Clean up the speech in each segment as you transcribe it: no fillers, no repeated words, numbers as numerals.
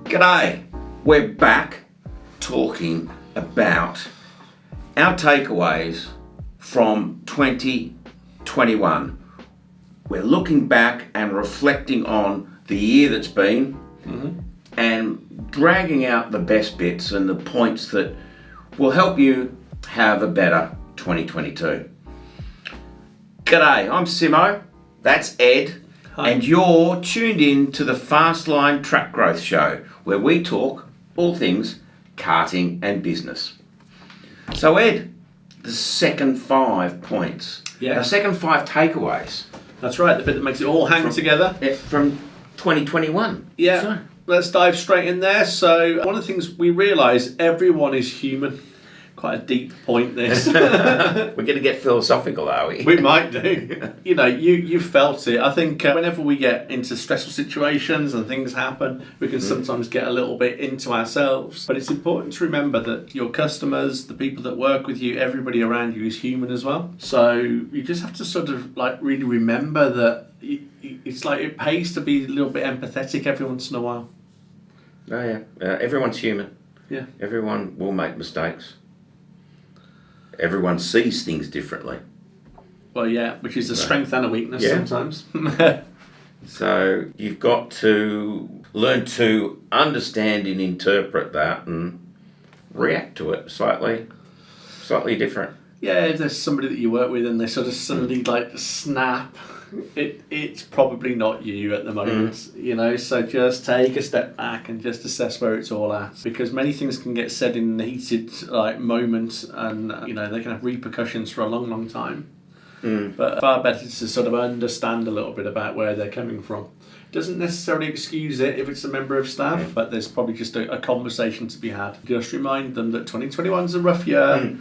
G'day, we're back talking about our takeaways from 2021. We're looking back and reflecting on the year that's been and dragging out the best bits and the points that will help you have a better 2022. G'day, I'm Simo, that's Ed. Hi. And you're tuned in to the Fastline Track Growth Show, where we talk all things karting and business. So Ed, the second 5 points, Yeah. the second 5 takeaways. That's right, the bit that makes it all hang together. From 2021. Yeah, So, let's dive straight in there. So one of the things we realise, everyone is human. Quite a deep point, this. we're going to get philosophical, are we? We might do. You know, you felt it. I think whenever we get into stressful situations and things happen, we can sometimes get a little bit into ourselves. But it's important to remember that your customers, the people that work with you, everybody around you is human as well. So you just have to sort of like really remember that it's like it pays to be a little bit empathetic every once in a while. Oh yeah, everyone's human. Yeah. Everyone will make mistakes. Everyone sees things differently. Well, yeah, which is a strength and a weakness sometimes. So you've got to learn to understand and interpret that and react to it slightly different. Yeah, if there's somebody that you work with and they sort of suddenly like snap, it's probably not you at the moment, you know, so just take a step back and just assess where it's all at, because many things can get said in a heated like moment and you know they can have repercussions for a long time. But far better to sort of understand a little bit about where they're coming from. Doesn't necessarily excuse it if it's a member of staff, but there's probably just a conversation to be had. Just remind them that 2021's a rough year.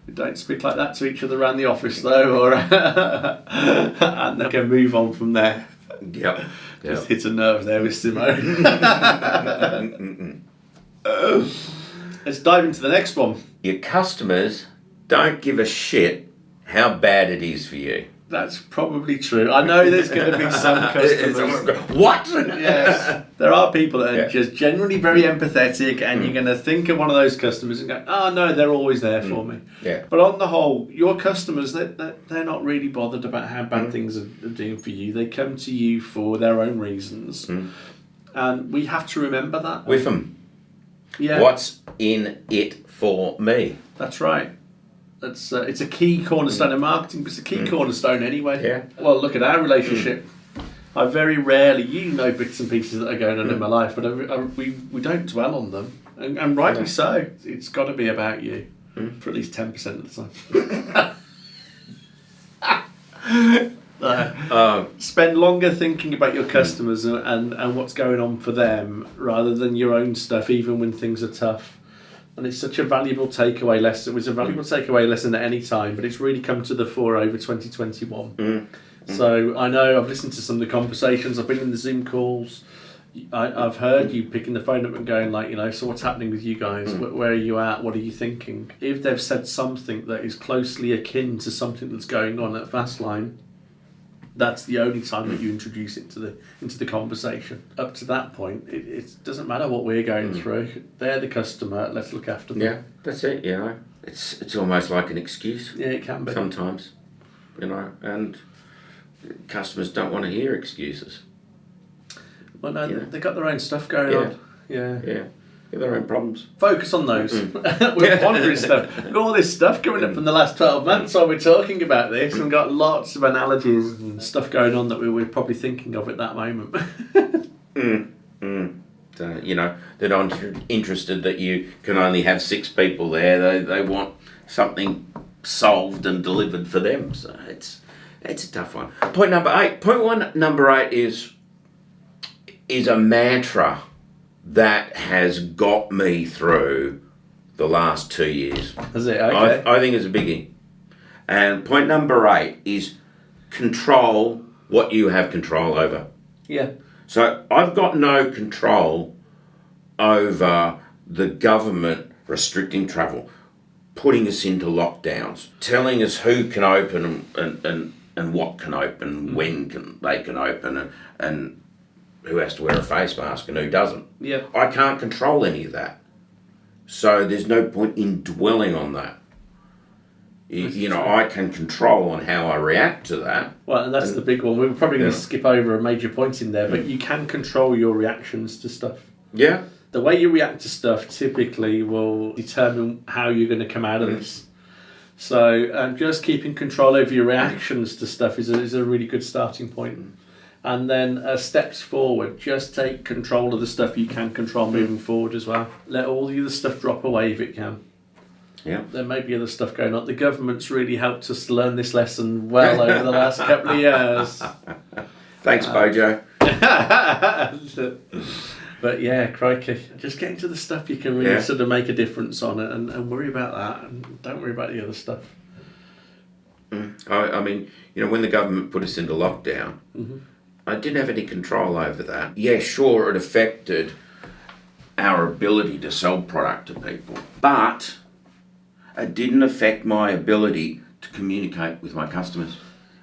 We don't speak like that to each other around the office though, or and they can move on from there. Yep. Just hit a nerve there with Simo. Let's dive into the next one. Your customers don't give a shit how bad it is for you. That's probably true. I know there's going to be some customers. What? Yes. There are people that are just generally very empathetic, and you're going to think of one of those customers and go, oh no, they're always there for me. Yeah. But on the whole, your customers, they're not really bothered about how bad things are doing for you. They come to you for their own reasons. And we have to remember that. With them. Yeah. What's in it for me? That's right. It's a key cornerstone of marketing, but it's a key cornerstone anyway. Yeah. Well, look at our relationship. I very rarely, you know, bits and pieces that are going on in my life, but we don't dwell on them, and rightly so. It's got to be about you for at least 10% of the time. Spend longer thinking about your customers and what's going on for them rather than your own stuff, even when things are tough. And it's such a valuable takeaway lesson. It was a valuable takeaway lesson at any time, but it's really come to the fore over 2021. So I know I've listened to some of the conversations. I've been in the Zoom calls. I've heard you picking the phone up and going like, you know, so what's happening with you guys? Where are you at? What are you thinking? If they've said something that is closely akin to something that's going on at Fastline, that's the only time that you introduce it into the conversation. Up to that point, it doesn't matter what we're going through. They're the customer. Let's look after them. Yeah, that's it. You know, it's almost like an excuse. Yeah, it can be sometimes. You know, and customers don't want to hear excuses. Well, no, they've got their own stuff going on. Yeah. They've their own problems. Focus on those. We're pondering stuff. We've got all this stuff coming up in the last 12 months while we're talking about this, and got lots of analogies and stuff going on that we were probably thinking of at that moment. So, you know, they're not interested that you can only have 6 people there. They want something solved and delivered for them. So it's a tough one. Point number 8 is a mantra that has got me through the last 2 years. Is it? Okay. I think it's a biggie. And point number 8 is control what you have control over. Yeah. So I've got no control over the government restricting travel, putting us into lockdowns, telling us who can open and what can open, when they can open, and who has to wear a face mask and who doesn't. Yeah. I can't control any of that. So there's no point in dwelling on that. You know, I can control on how I react to that. Well, and that's the big one. We're probably going to skip over a major point in there, but you can control your reactions to stuff. Yeah. The way you react to stuff typically will determine how you're going to come out of this. So just keeping control over your reactions to stuff is a really good starting point. And then steps forward, just take control of the stuff you can control moving forward as well. Let all the other stuff drop away if it can. Yeah. There may be other stuff going on. The government's really helped us learn this lesson well over the last couple of years. Thanks, Bojo. But yeah, crikey. Just get into the stuff you can really sort of make a difference on it and worry about that and don't worry about the other stuff. I mean, you know, when the government put us into lockdown, I didn't have any control over that. Yeah, sure, it affected our ability to sell product to people, but it didn't affect my ability to communicate with my customers.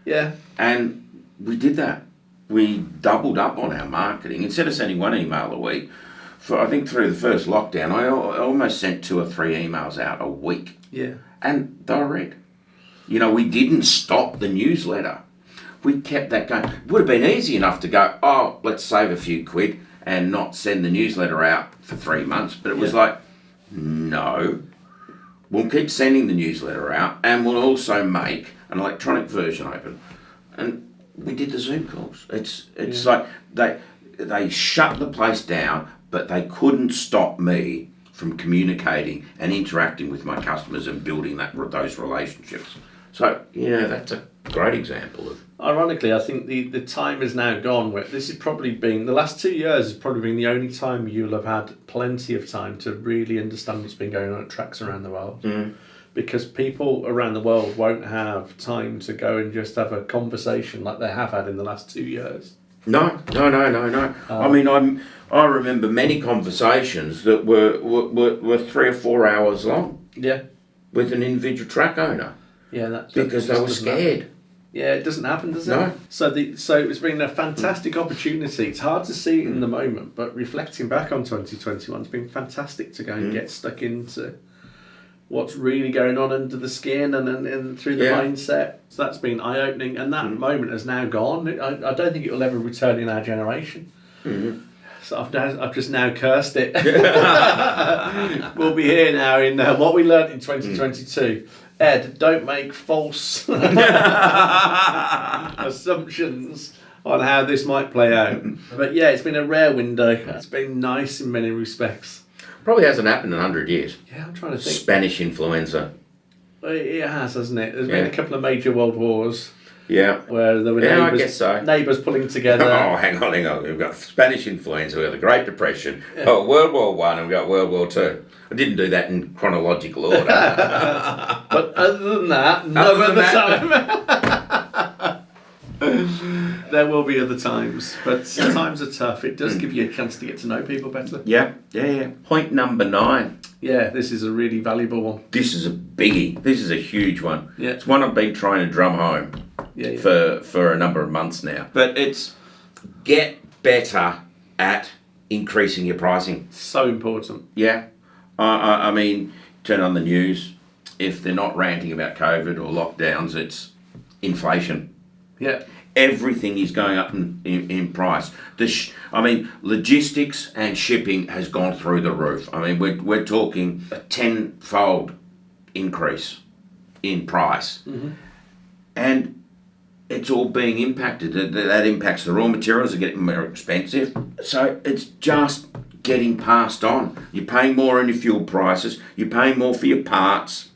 Yeah. And we did that. We doubled up on our marketing. Instead of sending one email a week, I think through the first lockdown, I almost sent 2 or 3 emails out a week. Yeah. And they were read. You know, we didn't stop the newsletter. We kept that going. It would have been easy enough to go, oh, let's save a few quid and not send the newsletter out for 3 months. But it was like, no. We'll keep sending the newsletter out and we'll also make an electronic version open. And we did the Zoom calls. It's like they shut the place down, but they couldn't stop me from communicating and interacting with my customers and building those relationships. So, yeah, that's a great example of... Ironically, I think the time is now gone where this has probably been, the last 2 years has probably been the only time you'll have had plenty of time to really understand what's been going on at tracks around the world. Because people around the world won't have time to go and just have a conversation like they have had in the last 2 years. No. I mean, I remember many conversations that were 3 or 4 hours long. Yeah. With an individual track owner. Yeah, because they were scared. Yeah, it doesn't happen, does it? No. So it's been a fantastic opportunity. It's hard to see it in the moment, but reflecting back on 2021, it's been fantastic to go and get stuck into what's really going on under the skin and through the mindset. So that's been eye-opening, and that moment has now gone. I don't think it will ever return in our generation. So I've just now cursed it. We'll be here now in what we learnt in 2022. Ed, don't make false assumptions on how this might play out. But yeah, it's been a rare window. It's been nice in many respects. Probably hasn't happened in 100 years. Yeah, I'm trying to think. Spanish influenza. It has, hasn't it? There's been a couple of major world wars. Yeah. Where there were I guess so. neighbours pulling together. Oh, hang on. We've got Spanish influenza, we've got the Great Depression, World War One, and we've got World War Two. I didn't do that in chronological order. But other than that, no other time. There will be other times, but times are tough. It does give you a chance to get to know people better. Yeah. Point number 9. Yeah, this is a really valuable one. This is a biggie. This is a huge one. Yeah. It's one I've been trying to drum home for a number of months now. But it's get better at increasing your pricing. So important. Yeah. I mean, turn on the news. If they're not ranting about COVID or lockdowns, it's inflation. Yeah. Everything is going up in price. Logistics and shipping has gone through the roof. I mean, we're talking a 10-fold increase in price. And it's all being impacted. That impacts the raw materials are getting more expensive. So it's just getting passed on. You're paying more on your fuel prices. You're paying more for your parts.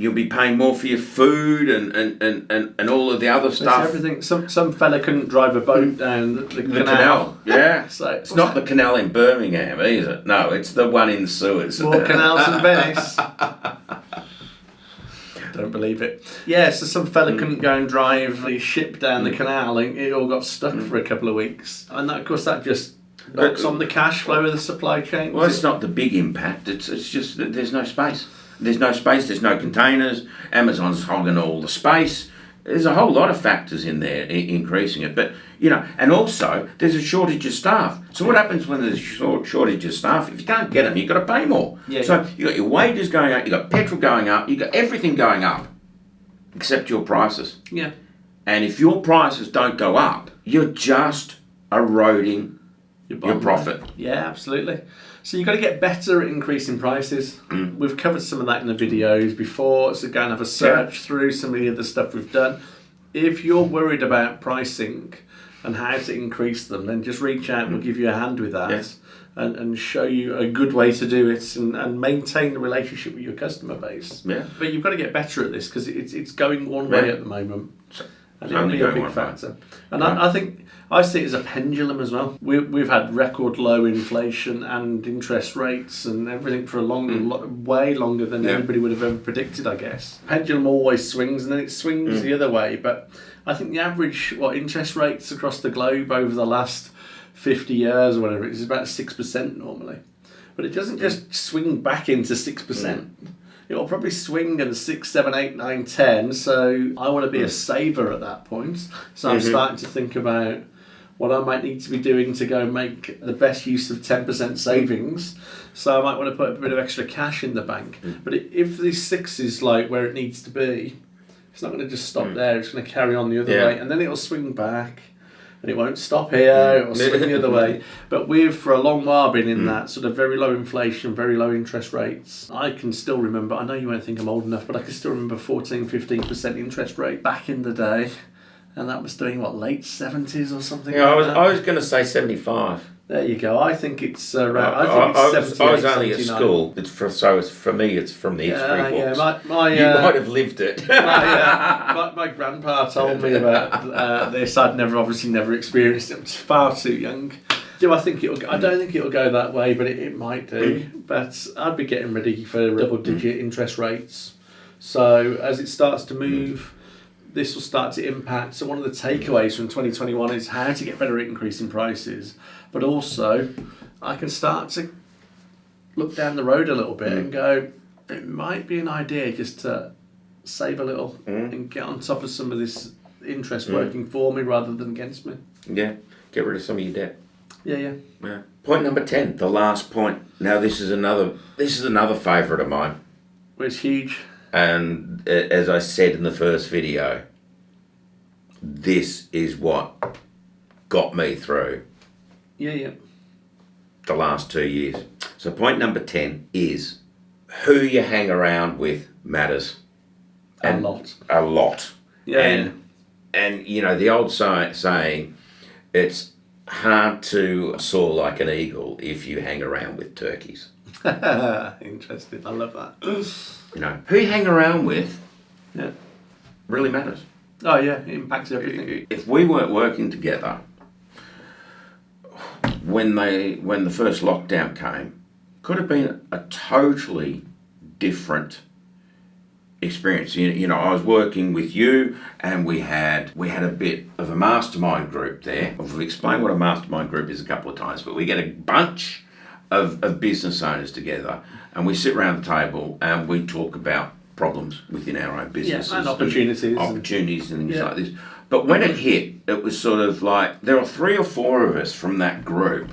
You'll be paying more for your food and all of the other stuff. It's everything. Some fella couldn't drive a boat down the canal. Yeah. So it's not the canal in Birmingham, is it? No, it's the one in Suez. More canals in Venice. Don't believe it. Yeah, so some fella couldn't go and drive the ship down the canal and it all got stuck for a couple of weeks. And that, of course, that just knocks on the cash flow of the supply chain. Well, it's not the big impact. It's just that there's no space. There's no space, there's no containers. Amazon's hogging all the space. There's a whole lot of factors in there increasing it. But, and also there's a shortage of staff. So what happens when there's a shortage of staff? If you can't get them, you've got to pay more. So you've got your wages going up, you've got petrol going up, you've got everything going up except your prices. Yeah. And if your prices don't go up, you're just eroding your profit. Yeah, absolutely. So you've got to get better at increasing prices. We've covered some of that in the videos before, so go and have a search through some of the other stuff we've done. If you're worried about pricing and how to increase them, then just reach out and we'll give you a hand with that and show you a good way to do it and maintain the relationship with your customer base. Yeah. But you've got to get better at this because it's going one way at the moment. And it'll be a big factor. And I think I see it as a pendulum as well. We've had record low inflation and interest rates and everything for a way longer than anybody would have ever predicted, I guess. Pendulum always swings and then it swings the other way. But I think the average interest rates across the globe over the last 50 years or whatever is about 6% normally. But it doesn't just swing back into 6%. It'll probably swing at 6, 7, 8, 9, 10. So I want to be a saver at that point. So I'm starting to think about what I might need to be doing to go and make the best use of 10% savings. So I might want to put a bit of extra cash in the bank. But if this 6 is like where it needs to be, it's not going to just stop there. It's going to carry on the other way. And then it'll swing back. And it won't stop here, it will swing the other way. But we've, for a long while, been in that sort of very low inflation, very low interest rates. I can still remember, I know you won't think I'm old enough, but I can still remember 14, 15% interest rate back in the day. And that was doing, late 70s or something I was going to say 75. There you go. I think it's around. I think it's I was only 79. at school. For me, it's from the history books. You might have lived it. My grandpa told me about this. I'd obviously never experienced it. I was far too young. Do I think it'll? I don't think it'll go that way, but it might do. But I'd be getting ready for double-digit interest rates. So as it starts to move. This will start to impact. So one of the takeaways from 2021 is how to get better at increasing prices, but also I can start to look down the road a little bit and go, it might be an idea just to save a little and get on top of some of this interest working for me rather than against me. Yeah, get rid of some of your debt. Yeah. Point number 10, the last point. Now this is another favourite of mine. It's huge. And as I said in the first video, this is what got me through the last 2 years. So point number 10 is who you hang around with matters. A lot. And the old saying, it's hard to soar like an eagle if you hang around with turkeys. Interesting. I love that. Who you hang around with really matters. Oh yeah, it impacts everything. If we weren't working together, when the first lockdown came, could have been a totally different experience. I was working with you, and we had a bit of a mastermind group there. We've explained what a mastermind group is a couple of times, but we get a bunch of business owners together, and we sit around the table and we talk about problems within our own businesses. And opportunities. And things like this. But when it hit, it was sort of like, there were 3 or 4 of us from that group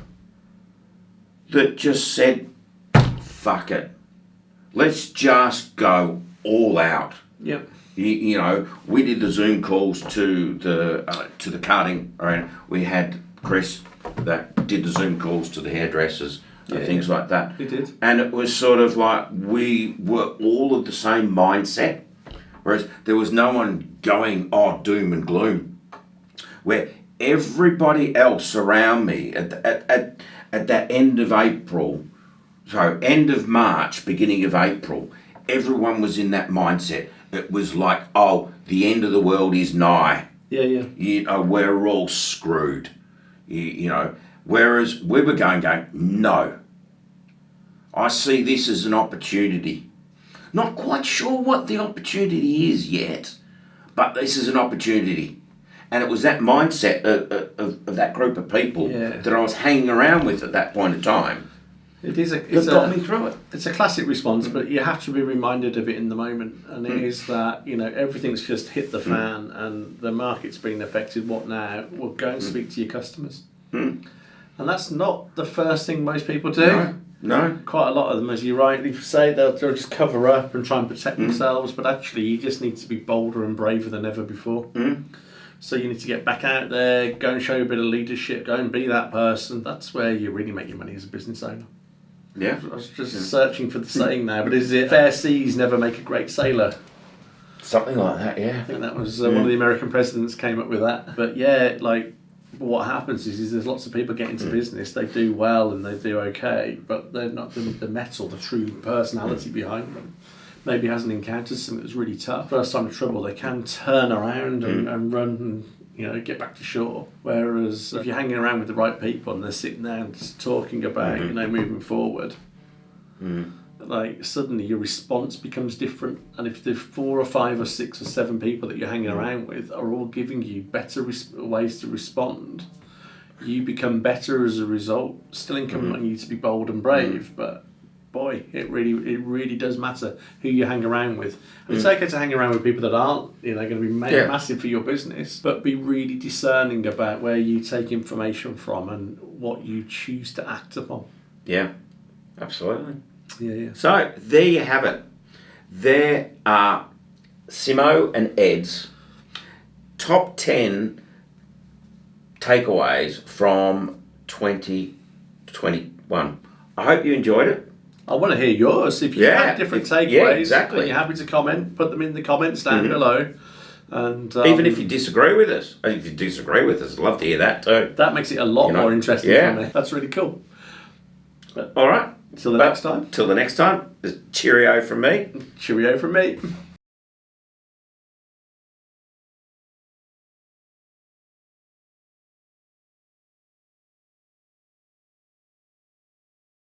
that just said, fuck it. Let's just go all out. Yep. We did the Zoom calls to the karting arena. We had Chris that did the Zoom calls to the hairdressers and things like that. We did. And it was sort of like we were all of the same mindset, whereas there was no one going, doom and gloom, where everybody else around me at that end of April, so end of March, beginning of April, everyone was in that mindset. It was like, the end of the world is nigh. Yeah. We're all screwed. Whereas we were going, no. I see this as an opportunity. Not quite sure what the opportunity is yet, but this is an opportunity. And it was that mindset of that group of people that I was hanging around with at that point in time It is that got me through it. It's a classic response, but you have to be reminded of it in the moment. And it is that, everything's just hit the fan and the market's been affected. What now? Well, go and speak to your customers. And that's not the first thing most people do. No. Quite a lot of them, as you rightly say, they'll just cover up and try and protect themselves. But actually, you just need to be bolder and braver than ever before. So you need to get back out there, go and show a bit of leadership, go and be that person. That's where you really make your money as a business owner. Yeah. I was just searching for the saying now, but is it fair seas never make a great sailor? Something like that, yeah. I think that was one of the American presidents came up with that. But yeah, what happens is there's lots of people get into business, they do well and they do okay, but they're not the metal, the true personality behind them. Maybe hasn't encountered something that's really tough. First time of trouble, they can turn around and run and get back to shore. Whereas if you're hanging around with the right people and they're sitting there and just talking about moving forward, suddenly your response becomes different. And if the 4 or 5 or 6 or 7 people that you're hanging around with are all giving you better ways to respond, you become better as a result. Still incumbent on you to be bold and brave, but boy, it really does matter who you hang around with. And it's okay to hang around with people that aren't, going to be massive for your business, but be really discerning about where you take information from and what you choose to act upon. Yeah, absolutely. Yeah. So there you have it. There are Simo and Ed's top 10 takeaways from 2021. I hope you enjoyed it. I want to hear yours. If you've had different takeaways, exactly. and you're happy to comment, put them in the comments down below. And even if you disagree with us, I'd love to hear that too. That makes it a lot more interesting for me. That's really cool. But all right. Till the next time. Till the next time. Cheerio from me. Cheerio from me.